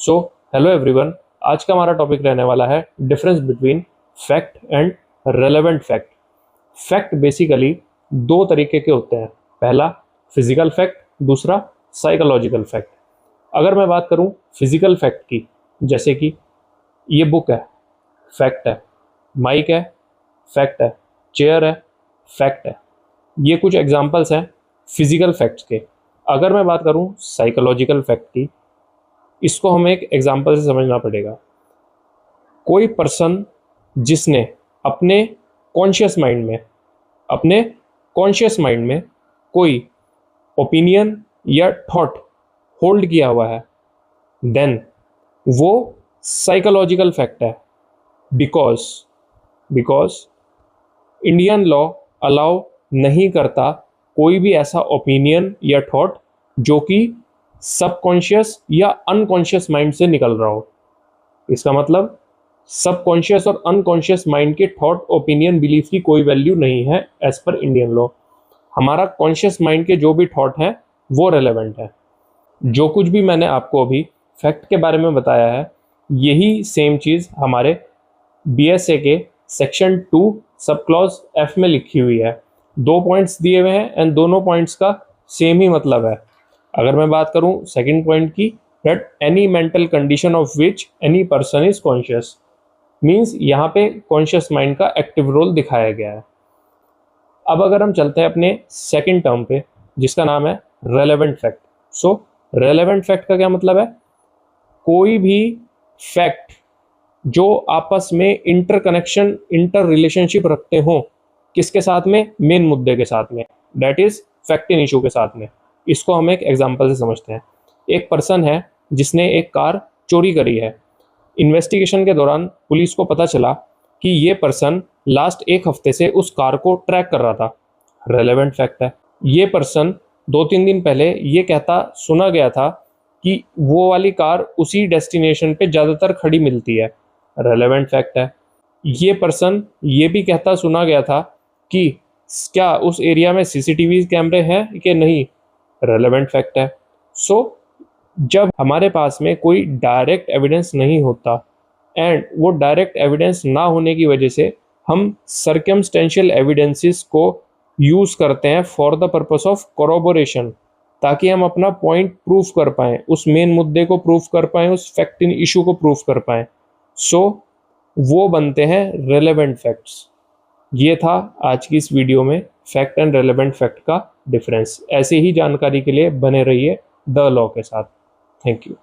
So hello everyone, आज का हमारा टॉपिक रहने वाला है difference between fact and relevant fact. Fact basically दो तरीके के होते हैं, पहला फिजिकल फैक्ट, दूसरा साइकोलॉजिकल फैक्ट। अगर मैं बात करूं फिजिकल फैक्ट की, जैसे कि ये बुक है, फैक्ट है, माइक है, फैक्ट है, चेयर है, फैक्ट है। ये कुछ एग्जांपल्स हैं फिजिकल फैक्ट्स के। अगर मैं बात करूं साइकोलॉजिकल फैक्ट की, इसको हमें एक एग्जांपल से समझना पड़ेगा। कोई पर्सन जिसने अपने कॉन्शियस माइंड में कोई ओपिनियन या थॉट होल्ड किया हुआ है, देन वो साइकोलॉजिकल फैक्ट है। बिकॉज इंडियन लॉ अलाउ नहीं करता कोई भी ऐसा ओपिनियन या थॉट जो कि सबकॉन्शियस या अनकॉन्शियस माइंड से निकल रहा हो। इसका मतलब सबकॉन्शियस और अनकॉन्शियस माइंड के थॉट, ओपिनियन, बिलीफ की कोई वैल्यू नहीं है एज पर इंडियन लॉ। हमारा कॉन्शियस माइंड के जो भी थॉट हैं वो रेलेवेंट है। जो कुछ भी मैंने आपको अभी फैक्ट के बारे में बताया है, यही सेम चीज़ हमारे BSA के सेक्शन 2 सब क्लॉज F में लिखी हुई है। 2 पॉइंट्स दिए हुए हैं एंड दोनों पॉइंट्स का सेम ही मतलब है। अगर मैं बात करूं सेकंड पॉइंट की, that any mental condition of which any person is conscious, means यहाँ पे कॉन्शियस माइंड का एक्टिव रोल दिखाया गया है। अब अगर हम चलते हैं अपने सेकंड टर्म पे, जिसका नाम है रेलेवेंट फैक्ट। सो रेलेवेंट फैक्ट का क्या मतलब है? कोई भी फैक्ट जो आपस में इंटरकनेक्शन, इंटर रिलेशनशिप रखते हो, किसके साथ में? मेन मुद्दे के साथ में, that is fact in issue के साथ में। इसको हम एक एग्जांपल से समझते हैं। एक पर्सन है जिसने एक कार चोरी करी है। इन्वेस्टिगेशन के दौरान पुलिस को पता चला कि ये पर्सन लास्ट एक हफ्ते से उस कार को ट्रैक कर रहा था। रेलेवेंट फैक्ट है। ये पर्सन 2-3 दिन पहले ये कहता सुना गया था कि वो वाली कार उसी डेस्टिनेशन पे ज़्यादातर खड़ी मिलती है। रेलेवेंट फैक्ट है। ये पर्सन ये भी कहता सुना गया था कि क्या उस एरिया में CCTV कैमरे हैं कि नहीं। रेलेवेंट फैक्ट है। सो जब हमारे पास में कोई डायरेक्ट एविडेंस नहीं होता, एंड वो डायरेक्ट एविडेंस ना होने की वजह से हम सर्कमस्टेंशियल एविडेंसेस को यूज़ करते हैं फॉर द पर्पस ऑफ कोरोबोरेशन, ताकि हम अपना पॉइंट प्रूफ कर पाएँ, उस मेन मुद्दे को प्रूफ कर पाएँ, उस फैक्ट इन इशू को प्रूफ कर पाएँ। सो वो बनते हैं रेलेवेंट फैक्ट्स। ये था आज की इस वीडियो में फैक्ट एंड रेलेवेंट फैक्ट का डिफरेंस। ऐसे ही जानकारी के लिए बने रहिए द लॉ के साथ। Thank you.